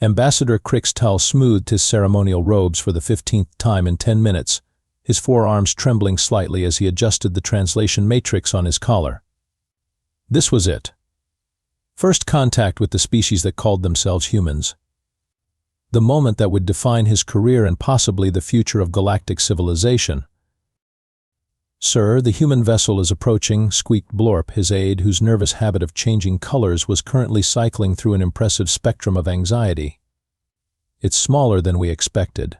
Ambassador Crixtal smoothed his ceremonial robes for the 15th time in 10 minutes, his forearms trembling slightly as he adjusted the translation matrix on his collar. This was it. First contact with the species that called themselves humans. The moment that would define his career and possibly the future of galactic civilization. "Sir, the human vessel is approaching," squeaked Blorp, his aide, whose nervous habit of changing colors was currently cycling through an impressive spectrum of anxiety. "It's smaller than we expected."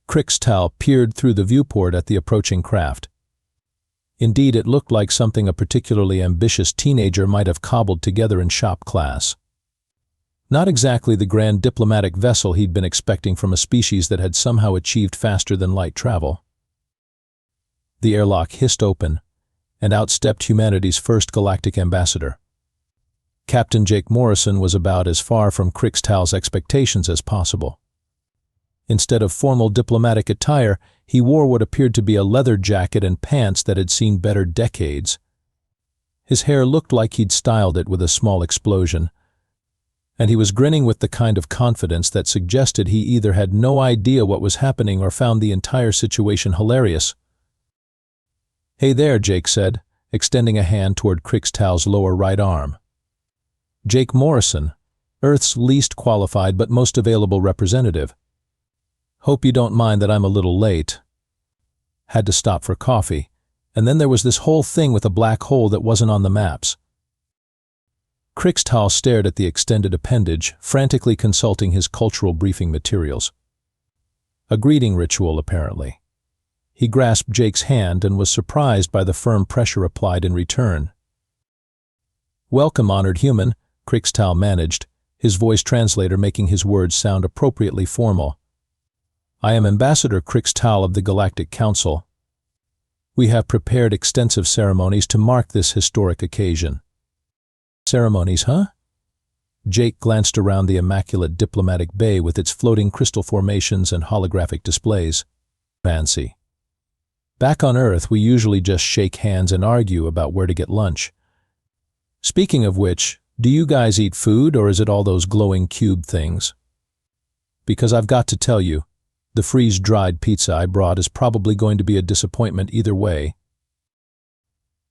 Crixtal peered through the viewport at the approaching craft. Indeed, it looked like something a particularly ambitious teenager might have cobbled together in shop class. Not exactly the grand diplomatic vessel he'd been expecting from a species that had somehow achieved faster-than-light travel. The airlock hissed open, and out stepped humanity's first galactic ambassador. Captain Jake Morrison was about as far from Crixtal's expectations as possible. Instead of formal diplomatic attire, he wore what appeared to be a leather jacket and pants that had seen better decades. His hair looked like he'd styled it with a small explosion, and he was grinning with the kind of confidence that suggested he either had no idea what was happening or found the entire situation hilarious. "Hey there," Jake said, extending a hand toward Crixtal's lower right arm. Jake Morrison, Earth's least qualified but most available representative. "Hope you don't mind that I'm a little late. Had to stop for coffee, and then there was this whole thing with a black hole that wasn't on the maps." Crixtal stared at the extended appendage, frantically consulting his cultural briefing materials. A greeting ritual, apparently. He grasped Jake's hand and was surprised by the firm pressure applied in return. "Welcome, honored human," Crixtal managed, his voice translator making his words sound appropriately formal. "I am Ambassador Crixtal of the Galactic Council. We have prepared extensive ceremonies to mark this historic occasion." "Ceremonies, huh?" Jake glanced around the immaculate diplomatic bay with its floating crystal formations and holographic displays. "Fancy. Back on Earth, we usually just shake hands and argue about where to get lunch. Speaking of which, do you guys eat food, or is it all those glowing cube things? Because I've got to tell you, the freeze-dried pizza I brought is probably going to be a disappointment either way."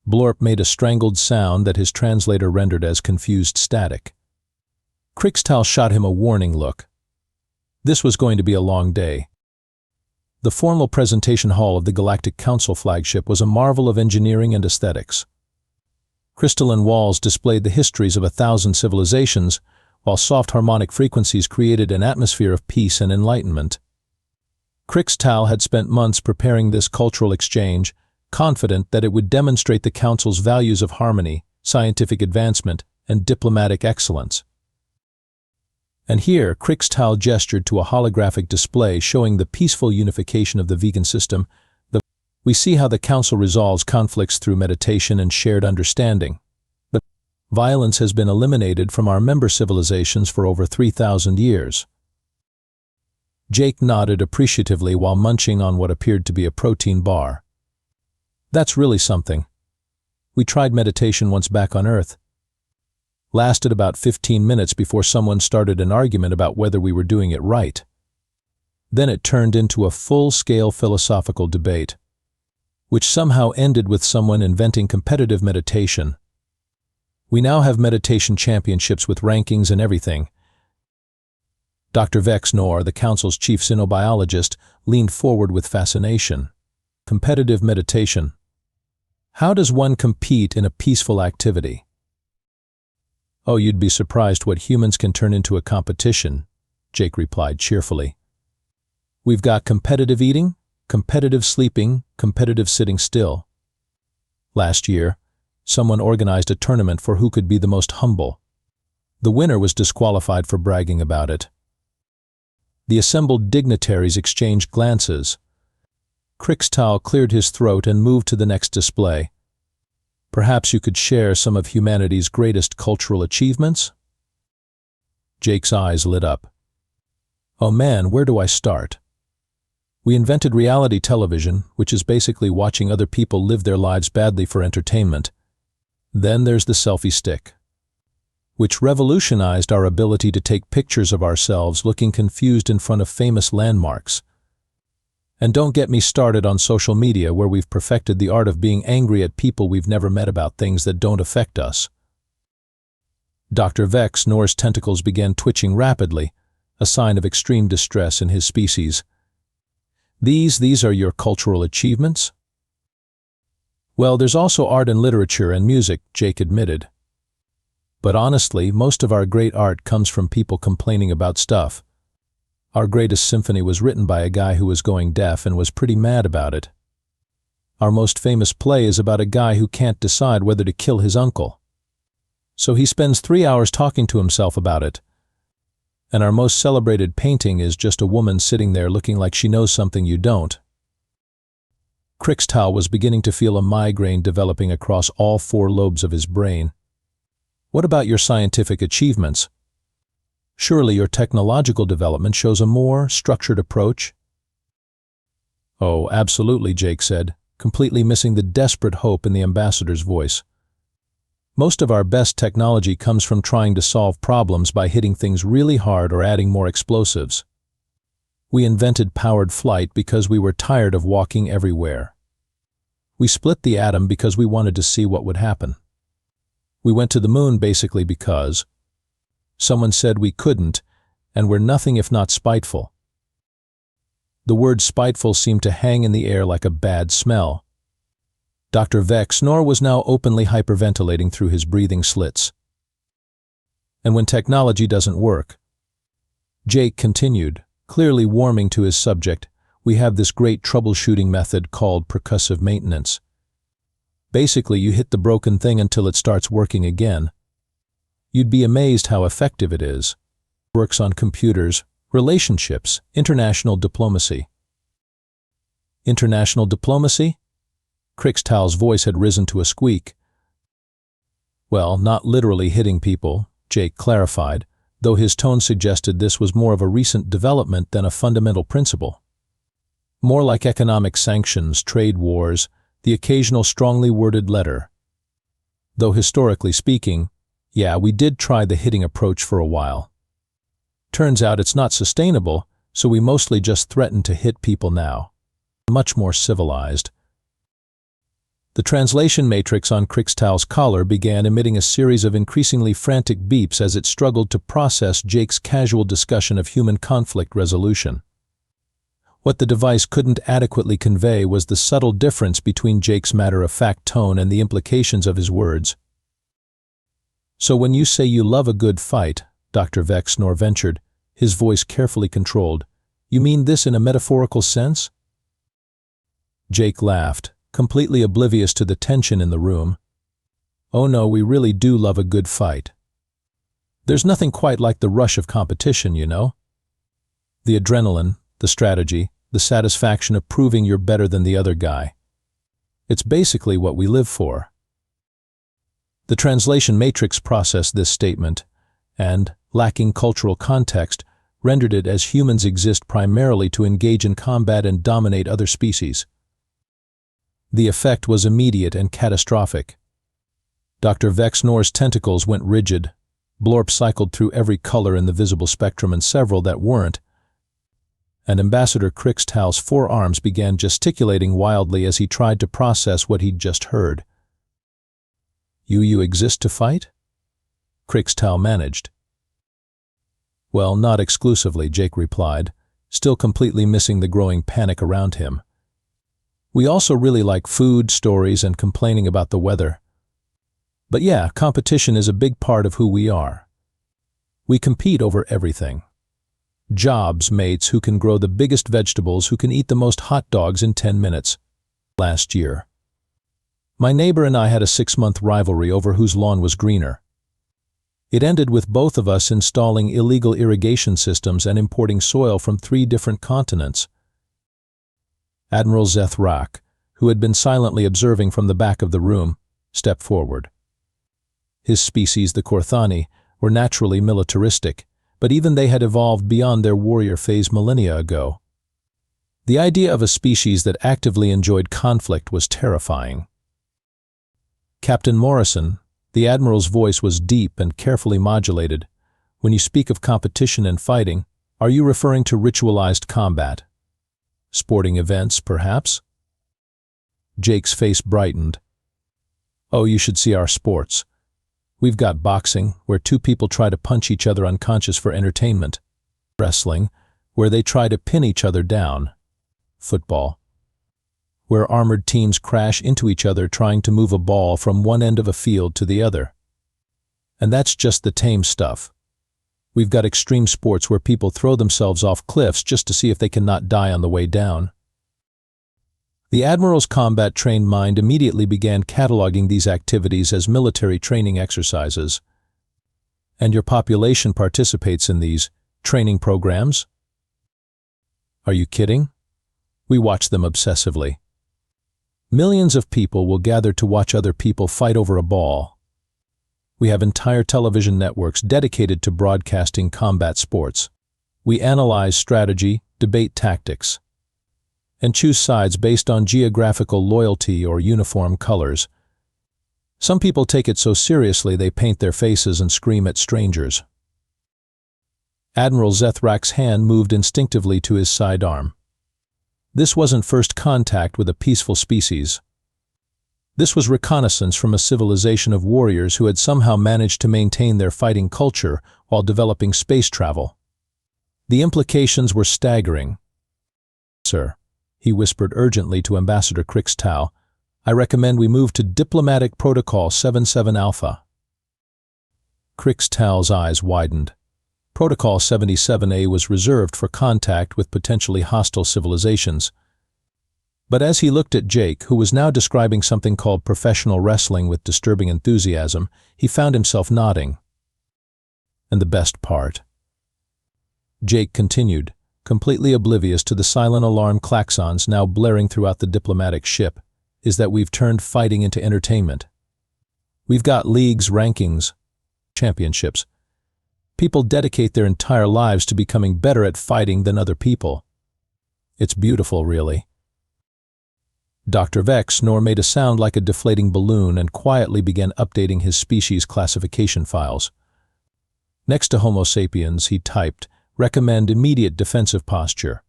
Blorp made a strangled sound that his translator rendered as confused static. Crixtal shot him a warning look. This was going to be a long day. The formal presentation hall of the Galactic Council flagship was a marvel of engineering and aesthetics. Crystalline walls displayed the histories of 1,000 civilizations, while soft harmonic frequencies created an atmosphere of peace and enlightenment. Crixtal had spent months preparing this cultural exchange, confident that it would demonstrate the Council's values of harmony, scientific advancement, and diplomatic excellence. And here, Crixtal gestured to a holographic display showing the peaceful unification of the vegan system. We see how the Council resolves conflicts through meditation and shared understanding. But violence has been eliminated from our member civilizations for over 3,000 years. Jake nodded appreciatively while munching on what appeared to be a protein bar. "That's really something. We tried meditation once back on Earth. Lasted about 15 minutes before someone started an argument about whether we were doing it right. Then it turned into a full-scale philosophical debate, which somehow ended with someone inventing competitive meditation. We now have meditation championships with rankings and everything." Dr. Vex Nor, the Council's chief xenobiologist, leaned forward with fascination. "Competitive meditation. How does one compete in a peaceful activity?" "Oh, you'd be surprised what humans can turn into a competition," Jake replied cheerfully. "We've got competitive eating, competitive sleeping, competitive sitting still. Last year, someone organized a tournament for who could be the most humble. The winner was disqualified for bragging about it. The assembled dignitaries exchanged glances. Crixtal cleared his throat and moved to the next display. "Perhaps you could share some of humanity's greatest cultural achievements?" Jake's eyes lit up. "Oh man, where do I start? We invented reality television, which is basically watching other people live their lives badly for entertainment. Then there's the selfie stick, which revolutionized our ability to take pictures of ourselves looking confused in front of famous landmarks. And don't get me started on social media, where we've perfected the art of being angry at people we've never met about things that don't affect us. Dr. Vex Nor's tentacles began twitching rapidly, a sign of extreme distress in his species. These are your cultural achievements? Well, there's also art and literature and music, Jake admitted. But honestly, most of our great art comes from people complaining about stuff. Our greatest symphony was written by a guy who was going deaf and was pretty mad about it. Our most famous play is about a guy who can't decide whether to kill his uncle. So he spends 3 hours talking to himself about it. And our most celebrated painting is just a woman sitting there looking like she knows something you don't. Crixtal was beginning to feel a migraine developing across all 4 lobes of his brain. What about your scientific achievements? Surely your technological development shows a more structured approach? Oh, absolutely, Jake said, completely missing the desperate hope in the ambassador's voice. Most of our best technology comes from trying to solve problems by hitting things really hard or adding more explosives. We invented powered flight because we were tired of walking everywhere. We split the atom because we wanted to see what would happen. We went to the moon basically because someone said we couldn't, and we're nothing if not spiteful. The word spiteful seemed to hang in the air like a bad smell. Dr. Vex Nor was now openly hyperventilating through his breathing slits. And when technology doesn't work, Jake continued, clearly warming to his subject, we have this great troubleshooting method called percussive maintenance. Basically, you hit the broken thing until it starts working again. You'd be amazed how effective it is. It works on computers, relationships, international diplomacy. International diplomacy? Crixtal's voice had risen to a squeak. Well, not literally hitting people, Jake clarified, though his tone suggested this was more of a recent development than a fundamental principle. More like economic sanctions, trade wars, the occasional strongly worded letter. Though historically speaking, yeah, we did try the hitting approach for a while. Turns out it's not sustainable, so we mostly just threaten to hit people now. Much more civilized. The translation matrix on Crixtal's collar began emitting a series of increasingly frantic beeps as it struggled to process Jake's casual discussion of human conflict resolution. What the device couldn't adequately convey was the subtle difference between Jake's matter-of-fact tone and the implications of his words. So when you say you love a good fight, Dr. Vex Nor ventured, his voice carefully controlled, you mean this in a metaphorical sense? Jake laughed, completely oblivious to the tension in the room. Oh no, we really do love a good fight. There's nothing quite like the rush of competition, you know? The adrenaline, the strategy, the satisfaction of proving you're better than the other guy. It's basically what we live for. The translation matrix processed this statement and, lacking cultural context, rendered it as humans exist primarily to engage in combat and dominate other species. The effect was immediate and catastrophic. Dr. Vex Nor's tentacles went rigid. Blorps cycled through every color in the visible spectrum and several that weren't, and Ambassador Crixtal's forearms began gesticulating wildly as he tried to process what he'd just heard. You exist to fight? Crixtal managed. Well, not exclusively, Jake replied, still completely missing the growing panic around him. We also really like food, stories, and complaining about the weather. But yeah, competition is a big part of who we are. We compete over everything. Jobs, mates, who can grow the biggest vegetables, who can eat the most hot dogs in 10 minutes. Last year, my neighbor and I had a 6-month rivalry over whose lawn was greener. It ended with both of us installing illegal irrigation systems and importing soil from 3 different continents. Admiral Zethrak, who had been silently observing from the back of the room, stepped forward. His species, the Korthani, were naturally militaristic, but even they had evolved beyond their warrior phase millennia ago. The idea of a species that actively enjoyed conflict was terrifying. Captain Morrison, The Admiral's voice was deep and carefully modulated. "When you speak of competition and fighting, are you referring to ritualized combat? Sporting events, perhaps?" Jake's face brightened. "Oh, you should see our sports. We've got boxing, where two people try to punch each other unconscious for entertainment. Wrestling, where they try to pin each other down. Football, where armored teams crash into each other trying to move a ball from one end of a field to the other. And that's just the tame stuff. We've got extreme sports where people throw themselves off cliffs just to see if they can not die on the way down." The Admiral's combat-trained mind immediately began cataloging these activities as military training exercises. "And your population participates in these training programs?" "Are you kidding? We watch them obsessively. Millions of people will gather to watch other people fight over a ball. We have entire television networks dedicated to broadcasting combat sports. We analyze strategy, debate tactics, and choose sides based on geographical loyalty or uniform colors. Some people take it so seriously they paint their faces and scream at strangers." Admiral Zethrak's hand moved instinctively to his sidearm. This wasn't first contact with a peaceful species. This was reconnaissance from a civilization of warriors who had somehow managed to maintain their fighting culture while developing space travel. The implications were staggering. "Sir," he whispered urgently to Ambassador Krixtau, "I recommend we move to Diplomatic Protocol 77 Alpha." Krixtau's eyes widened. Protocol 77A was reserved for contact with potentially hostile civilizations. But as he looked at Jake, who was now describing something called professional wrestling with disturbing enthusiasm, he found himself nodding. "And the best part," Jake continued, completely oblivious to the silent alarm klaxons now blaring throughout the diplomatic ship, "is that we've turned fighting into entertainment. We've got leagues, rankings, championships. People dedicate their entire lives to becoming better at fighting than other people. It's beautiful, really." Dr. Vex Nor made a sound like a deflating balloon and quietly began updating his species classification files. Next to Homo sapiens, he typed, "Recommend immediate defensive posture.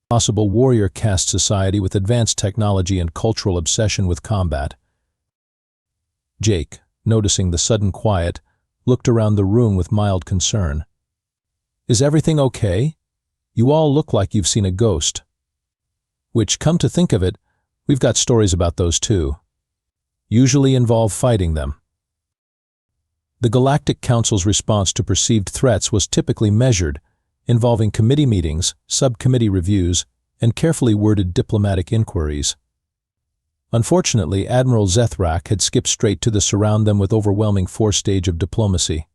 Possible warrior caste society with advanced technology and cultural obsession with combat." Jake, noticing the sudden quiet, looked around the room with mild concern. "Is everything okay? You all look like you've seen a ghost." Which, come to think of it, we've got stories about those too. Usually involve fighting them. The Galactic Council's response to perceived threats was typically measured, involving committee meetings, subcommittee reviews, and carefully worded diplomatic inquiries. Unfortunately, Admiral Zethrak had skipped straight to the surround them with overwhelming force stage of diplomacy.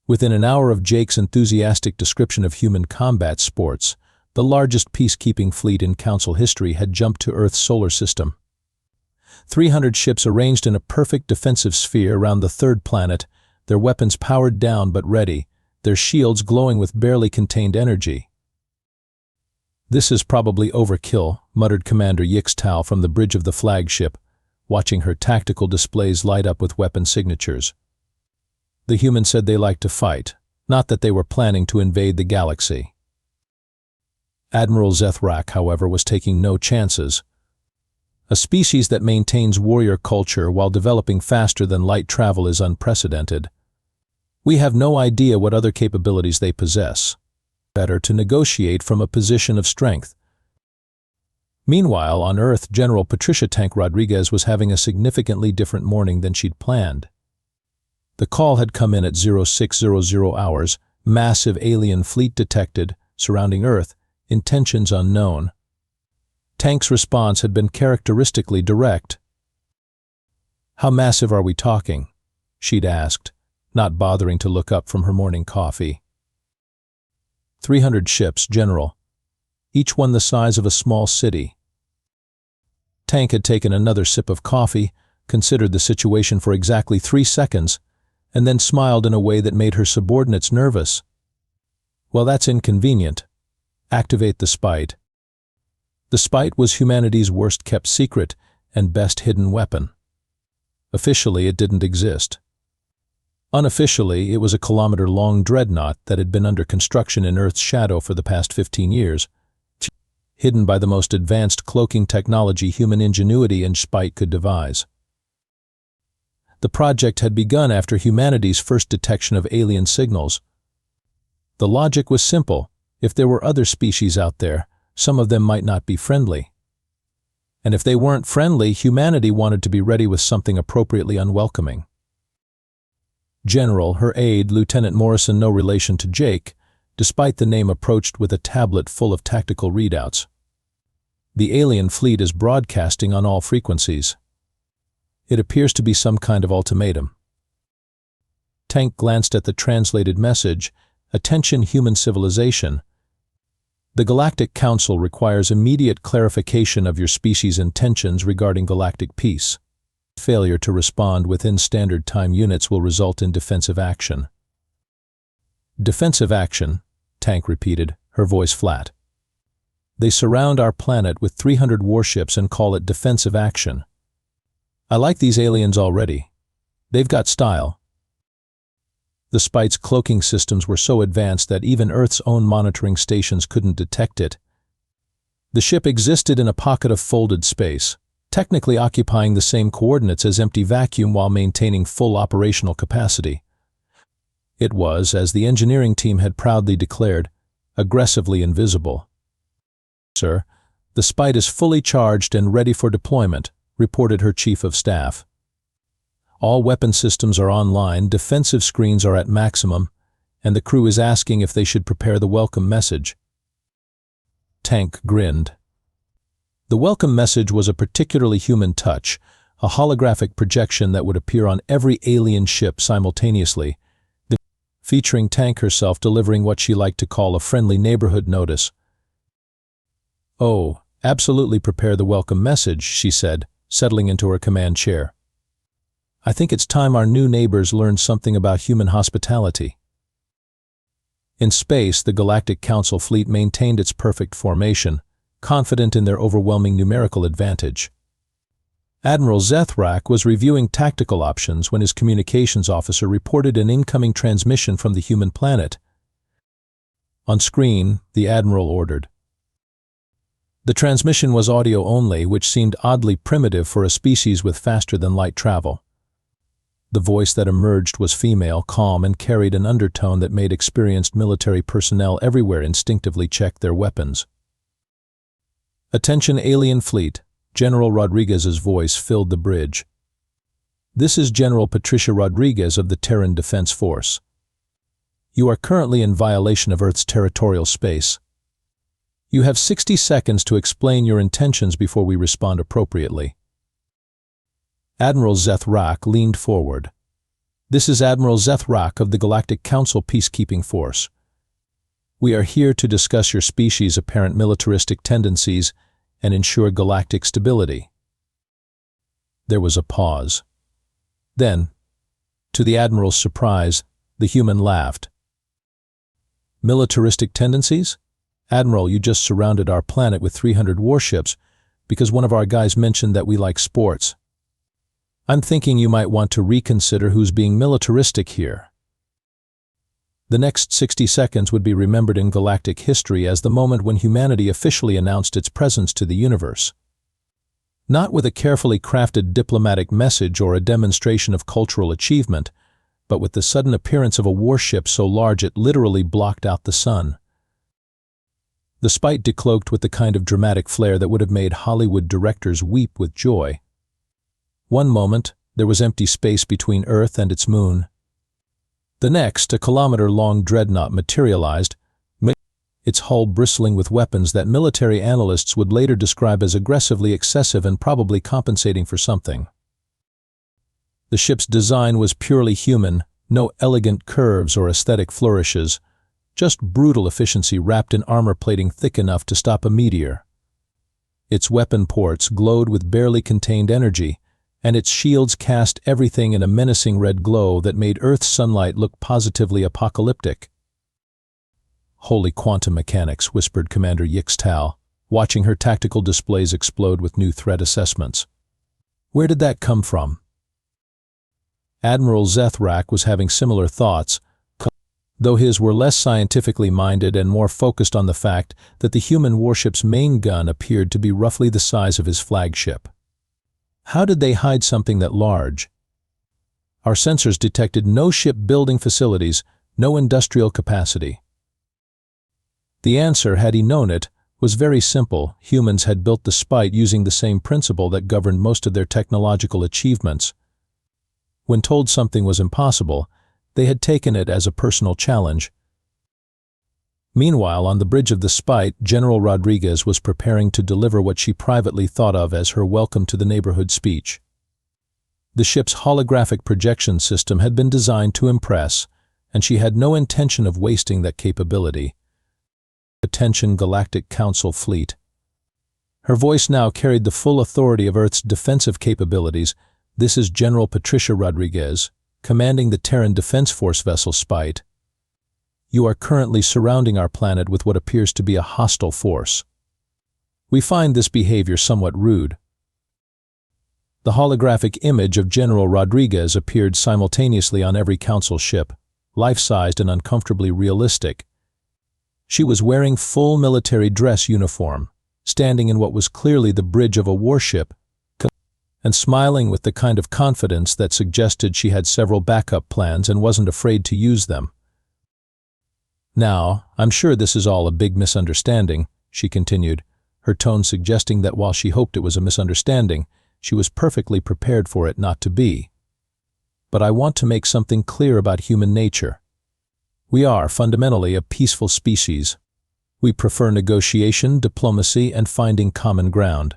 Within an hour of Jake's enthusiastic description of human combat sports, the largest peacekeeping fleet in Council history had jumped to Earth's solar system. 300 ships arranged in a perfect defensive sphere around the third planet, their weapons powered down but ready, their shields glowing with barely contained energy. "This is probably overkill," muttered Commander Yixtau from the bridge of the flagship, watching her tactical displays light up with weapon signatures. The humans said they liked to fight, not that they were planning to invade the galaxy. Admiral Zethrak, however, was taking no chances. A species that maintains warrior culture while developing faster than light travel is unprecedented. We have no idea what other capabilities they possess. Better to negotiate from a position of strength. Meanwhile, on Earth, General Patricia Tank Rodriguez was having a significantly different morning than she'd planned. The call had come in at 0600 hours, massive alien fleet detected, surrounding Earth, intentions unknown. Tank's response had been characteristically direct. "How massive are we talking?" she'd asked, not bothering to look up from her morning coffee. 300 ships, General, each one the size of a small city. Tank had taken another sip of coffee, considered the situation for exactly 3 seconds, and then smiled in a way that made her subordinates nervous. "Well, that's inconvenient. Activate the spite." The spite was humanity's worst-kept secret and best-hidden weapon. Officially, it didn't exist. Unofficially, it was a kilometer-long dreadnought that had been under construction in Earth's shadow for the past 15 years, hidden by the most advanced cloaking technology human ingenuity and spite could devise. The project had begun after humanity's first detection of alien signals. The logic was simple. If there were other species out there, some of them might not be friendly. And if they weren't friendly, humanity wanted to be ready with something appropriately unwelcoming. General, her aide, Lieutenant Morrison, no relation to Jake, despite the name, approached with a tablet full of tactical readouts. The alien fleet is broadcasting on all frequencies. It appears to be some kind of ultimatum. Tank glanced at the translated message. Attention, human civilization. The Galactic Council requires immediate clarification of your species' intentions regarding galactic peace. Failure to respond within standard time units will result in defensive action. Defensive action, Tank repeated, her voice flat. They surround our planet with 300 warships and call it defensive action. I like these aliens already. They've got style. The Spite's cloaking systems were so advanced that even Earth's own monitoring stations couldn't detect it. The ship existed in a pocket of folded space, technically occupying the same coordinates as empty vacuum while maintaining full operational capacity. It was, as the engineering team had proudly declared, aggressively invisible. Sir, the Spite is fully charged and ready for deployment, reported her chief of staff. All weapon systems are online, defensive screens are at maximum, and the crew is asking if they should prepare the welcome message. Tank grinned. The welcome message was a particularly human touch, a holographic projection that would appear on every alien ship simultaneously, featuring Tank herself delivering what she liked to call a friendly neighborhood notice. Oh, absolutely prepare the welcome message, she said, settling into her command chair. I think it's time our new neighbors learned something about human hospitality. In space, the Galactic Council fleet maintained its perfect formation, confident in their overwhelming numerical advantage. Admiral Zethrak was reviewing tactical options when his communications officer reported an incoming transmission from the human planet. On screen, the Admiral ordered. The transmission was audio only, which seemed oddly primitive for a species with faster-than-light travel. The voice that emerged was female, calm, and carried an undertone that made experienced military personnel everywhere instinctively check their weapons. Attention, alien fleet. General Rodriguez's voice filled the bridge. This is General Patricia Rodriguez of the Terran Defense Force. You are currently in violation of Earth's territorial space. You have 60 seconds to explain your intentions before we respond appropriately. Admiral Zethrak leaned forward. This is Admiral Zethrak of the Galactic Council Peacekeeping Force. We are here to discuss your species' apparent militaristic tendencies and ensure galactic stability. There was a pause. Then, to the Admiral's surprise, the human laughed. Militaristic tendencies? Admiral, you just surrounded our planet with 300 warships because one of our guys mentioned that we like sports. I'm thinking you might want to reconsider who's being militaristic here. The next 60 seconds would be remembered in galactic history as the moment when humanity officially announced its presence to the universe. Not with a carefully crafted diplomatic message or a demonstration of cultural achievement, but with the sudden appearance of a warship so large it literally blocked out the sun. The Spite decloaked with the kind of dramatic flair that would have made Hollywood directors weep with joy. One moment, there was empty space between Earth and its moon. The next, a kilometer-long dreadnought materialized, its hull bristling with weapons that military analysts would later describe as aggressively excessive and probably compensating for something. The ship's design was purely human, no elegant curves or aesthetic flourishes, just brutal efficiency wrapped in armor plating thick enough to stop a meteor. Its weapon ports glowed with barely contained energy, and its shields cast everything in a menacing red glow that made Earth's sunlight look positively apocalyptic. Holy quantum mechanics, whispered Commander Yixtal, watching her tactical displays explode with new threat assessments. Where did that come from? Admiral Zethrak was having similar thoughts, though his were less scientifically minded and more focused on the fact that the human warship's main gun appeared to be roughly the size of his flagship. How did they hide something that large? Our sensors detected no shipbuilding facilities, no industrial capacity. The answer, had he known it, was very simple. Humans had built the Spite using the same principle that governed most of their technological achievements. When told something was impossible, they had taken it as a personal challenge. Meanwhile, on the bridge of the Spite, General Rodriguez was preparing to deliver what she privately thought of as her welcome to the neighborhood speech. The ship's holographic projection system had been designed to impress, and she had no intention of wasting that capability. Attention, Galactic Council fleet. Her voice now carried the full authority of Earth's defensive capabilities. This is General Patricia Rodriguez, commanding the Terran Defense Force vessel Spite. You are currently surrounding our planet with what appears to be a hostile force. We find this behavior somewhat rude. The holographic image of General Rodriguez appeared simultaneously on every Council ship, life-sized and uncomfortably realistic. She was wearing full military dress uniform, standing in what was clearly the bridge of a warship, and smiling with the kind of confidence that suggested she had several backup plans and wasn't afraid to use them. Now, I'm sure this is all a big misunderstanding, she continued, her tone suggesting that while she hoped it was a misunderstanding, she was perfectly prepared for it not to be. But I want to make something clear about human nature. We are fundamentally a peaceful species. We prefer negotiation, diplomacy, and finding common ground.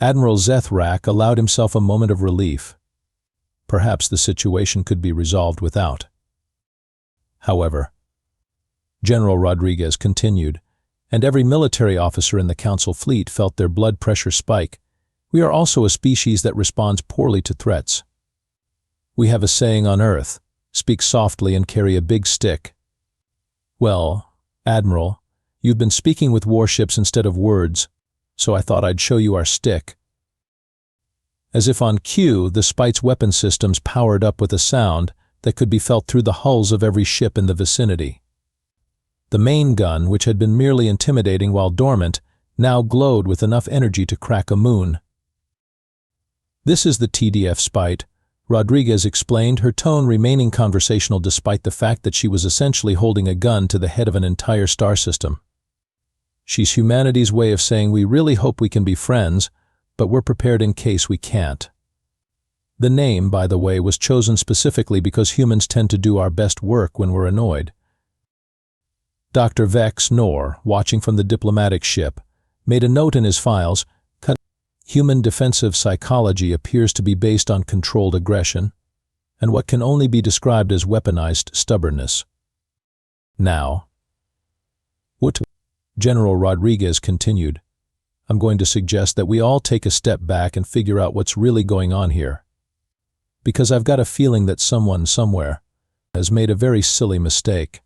Admiral Zethrak allowed himself a moment of relief. Perhaps the situation could be resolved without. However, General Rodriguez continued, and every military officer in the Council fleet felt their blood pressure spike. We are also a species that responds poorly to threats. We have a saying on Earth, speak softly and carry a big stick. Well, Admiral, you've been speaking with warships instead of words, so I thought I'd show you our stick. As if on cue, the Spite's weapon systems powered up with a sound that could be felt through the hulls of every ship in the vicinity. The main gun, which had been merely intimidating while dormant, now glowed with enough energy to crack a moon. This is the TDF Spite, Rodriguez explained, her tone remaining conversational despite the fact that she was essentially holding a gun to the head of an entire star system. She's humanity's way of saying we really hope we can be friends, but we're prepared in case we can't. The name, by the way, was chosen specifically because humans tend to do our best work when we're annoyed. Dr. Vex Nor, watching from the diplomatic ship, made a note in his files. Human defensive psychology appears to be based on controlled aggression, and what can only be described as weaponized stubbornness. Now, what? General Rodriguez continued, I'm going to suggest that we all take a step back and figure out what's really going on here. Because I've got a feeling that someone somewhere has made a very silly mistake.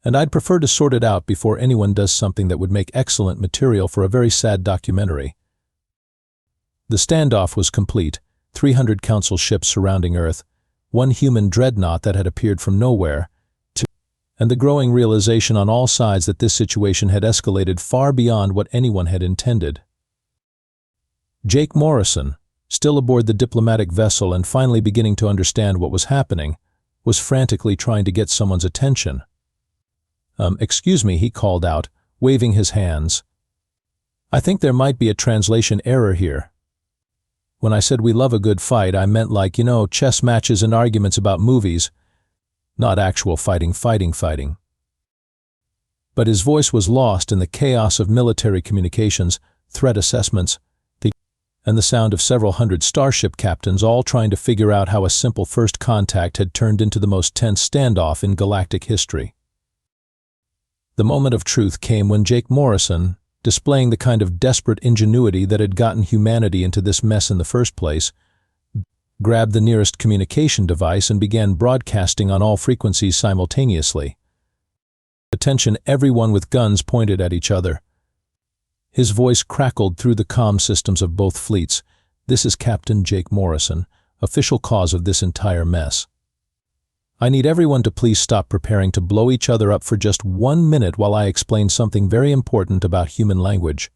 And I'd prefer to sort it out before anyone does something that would make excellent material for a very sad documentary. The standoff was complete, 300 Council ships surrounding Earth, one human dreadnought that had appeared from nowhere, and the growing realization on all sides that this situation had escalated far beyond what anyone had intended. Jake Morrison, still aboard the diplomatic vessel and finally beginning to understand what was happening, was frantically trying to get someone's attention. Excuse me, he called out, waving his hands. I think there might be a translation error here. When I said we love a good fight, I meant like, chess matches and arguments about movies, not actual fighting. But his voice was lost in the chaos of military communications, threat assessments, and the sound of several hundred starship captains all trying to figure out how a simple first contact had turned into the most tense standoff in galactic history. The moment of truth came when Jake Morrison, displaying the kind of desperate ingenuity that had gotten humanity into this mess in the first place, grabbed the nearest communication device and began broadcasting on all frequencies simultaneously. Attention, everyone with guns pointed at each other. His voice crackled through the comm systems of both fleets. This is Captain Jake Morrison. official cause of this entire mess. I need everyone to please stop preparing to blow each other up for just 1 minute while I explain something very important about human language.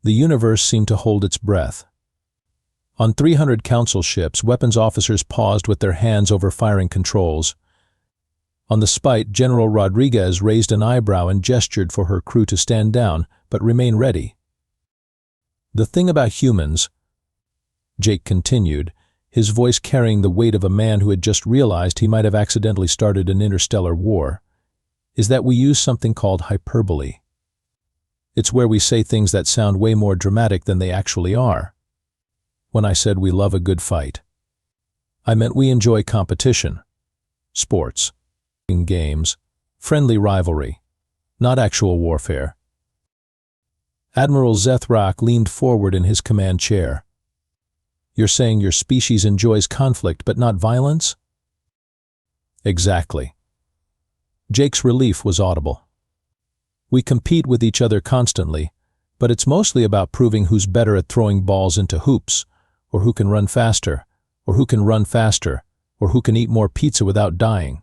The universe seemed to hold its breath. On 300 council ships, weapons officers paused with their hands over firing controls. On the spite, General Rodriguez raised an eyebrow and gestured for her crew to stand down, but remain ready. The thing about humans, Jake continued, his voice carrying the weight of a man who had just realized he might have accidentally started an interstellar war, is that we use something called hyperbole. It's where we say things that sound way more dramatic than they actually are. When I said we love a good fight, I meant we enjoy competition, sports, games, friendly rivalry, not actual warfare. Admiral Zethrak leaned forward in his command chair. You're saying your species enjoys conflict but not violence? Exactly. Jake's relief was audible. We compete with each other constantly, but it's mostly about proving who's better at throwing balls into hoops, or who can run faster, or who can run faster, or who can eat more pizza without dying.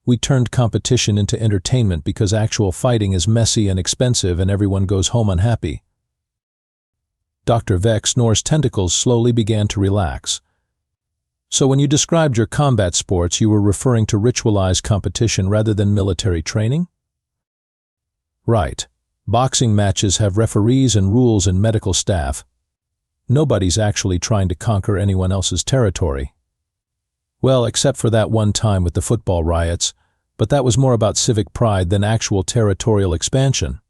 We turned competition into entertainment because actual fighting is messy and expensive and everyone goes home unhappy. Dr. Vex Nor's tentacles slowly began to relax. So when you described your combat sports, you were referring to ritualized competition rather than military training? Right. Boxing matches have referees and rules and medical staff. Nobody's actually trying to conquer anyone else's territory. Well, except for that one time with the football riots, but that was more about civic pride than actual territorial expansion.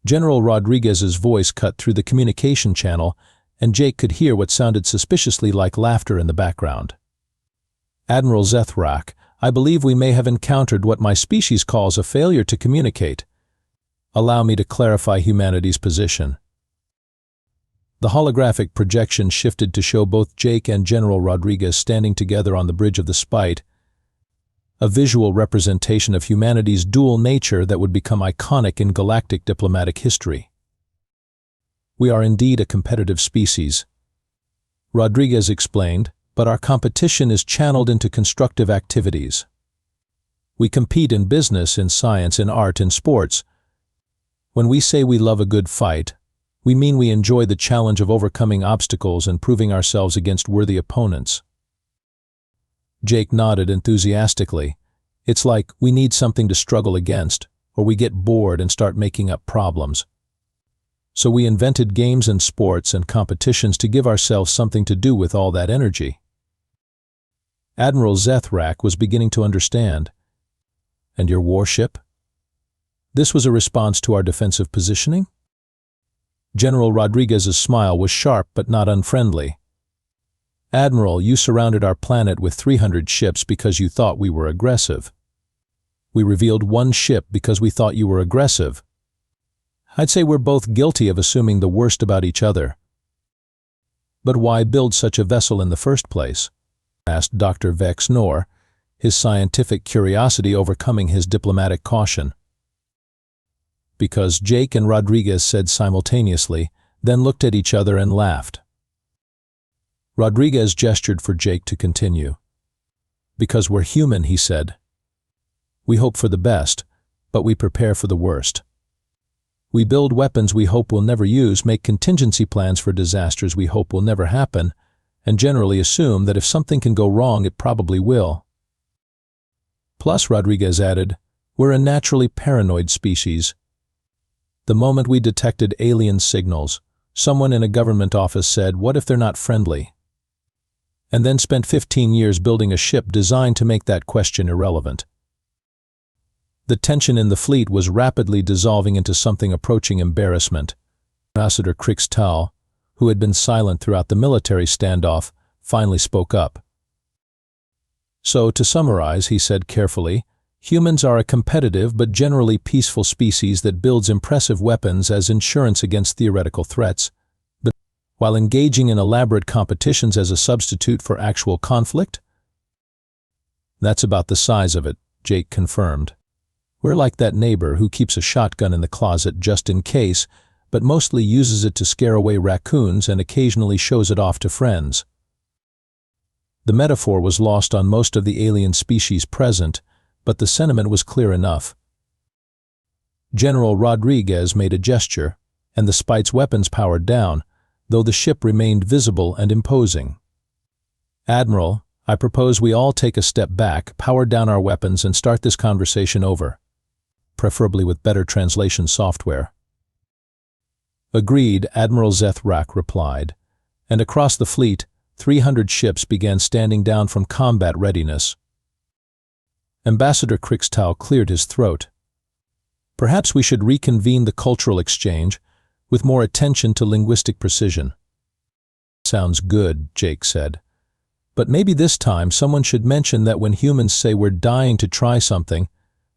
General Rodriguez's voice cut through the communication channel, and Jake could hear what sounded suspiciously like laughter in the background. Admiral Zethrak, I believe we may have encountered what my species calls a failure to communicate. Allow me to clarify humanity's position. The holographic projection shifted to show both Jake and General Rodriguez standing together on the bridge of the Spite, a visual representation of humanity's dual nature that would become iconic in galactic diplomatic history. We are indeed a competitive species, Rodriguez explained, but our competition is channeled into constructive activities. We compete in business, in science, in art, in sports. When we say we love a good fight, we mean we enjoy the challenge of overcoming obstacles and proving ourselves against worthy opponents. Jake nodded enthusiastically. It's like we need something to struggle against, or we get bored and start making up problems. So we invented games and sports and competitions to give ourselves something to do with all that energy. Admiral Zethrak was beginning to understand. And your warship? This was a response to our defensive positioning? General Rodriguez's smile was sharp but not unfriendly. Admiral, you surrounded our planet with 300 ships because you thought we were aggressive. We revealed one ship because we thought you were aggressive. I'd say we're both guilty of assuming the worst about each other. But why build such a vessel in the first place? Asked Dr. Vex Nor, his scientific curiosity overcoming his diplomatic caution. Because Jake and Rodriguez said simultaneously, then looked at each other and laughed. Rodriguez gestured for Jake to continue. Because we're human, he said. We hope for the best, but we prepare for the worst. We build weapons we hope we'll never use, make contingency plans for disasters we hope will never happen, and generally assume that if something can go wrong, it probably will. Plus, Rodriguez added, we're a naturally paranoid species. The moment we detected alien signals, someone in a government office said, what if they're not friendly? And then spent 15 years building a ship designed to make that question irrelevant. The tension in the fleet was rapidly dissolving into something approaching embarrassment. Ambassador Krix Tal, who had been silent throughout the military standoff, finally spoke up. So, to summarize, he said carefully, humans are a competitive but generally peaceful species that builds impressive weapons as insurance against theoretical threats, but while engaging in elaborate competitions as a substitute for actual conflict? That's about the size of it, Jake confirmed. We're like that neighbor who keeps a shotgun in the closet just in case, but mostly uses it to scare away raccoons and occasionally shows it off to friends. The metaphor was lost on most of the alien species present, but the sentiment was clear enough. General Rodriguez made a gesture, and the Spite's weapons powered down, though the ship remained visible and imposing. "Admiral, I propose we all take a step back, power down our weapons, and start this conversation over, preferably with better translation software." "Agreed," Admiral Zethrak replied, and across the fleet, 300 ships began standing down from combat readiness. Ambassador Krixtau cleared his throat. "Perhaps we should reconvene the cultural exchange, with more attention to linguistic precision." "Sounds good," Jake said. "But maybe this time someone should mention that when humans say we're dying to try something,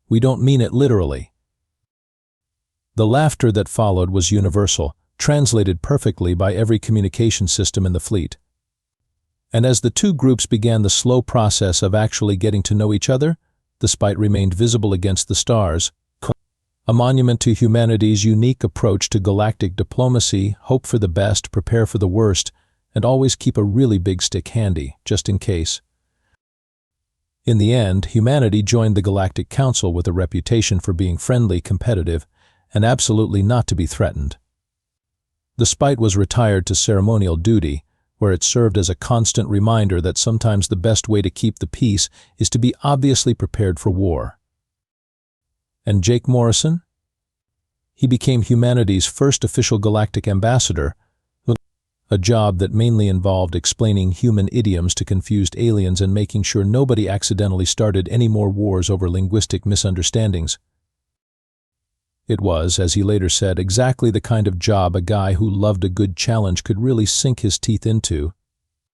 we don't mean it literally." The laughter that followed was universal, translated perfectly by every communication system in the fleet. And as the two groups began the slow process of actually getting to know each other, the Spite remained visible against the stars, a monument to humanity's unique approach to galactic diplomacy: hope for the best, prepare for the worst, and always keep a really big stick handy, just in case. In the end, humanity joined the Galactic Council with a reputation for being friendly, competitive, and absolutely not to be threatened. The Spite was retired to ceremonial duty, where it served as a constant reminder that sometimes the best way to keep the peace is to be obviously prepared for war. And Jake Morrison? He became humanity's first official galactic ambassador, a job that mainly involved explaining human idioms to confused aliens and making sure nobody accidentally started any more wars over linguistic misunderstandings. It was, as he later said, exactly the kind of job a guy who loved a good challenge could really sink his teeth into,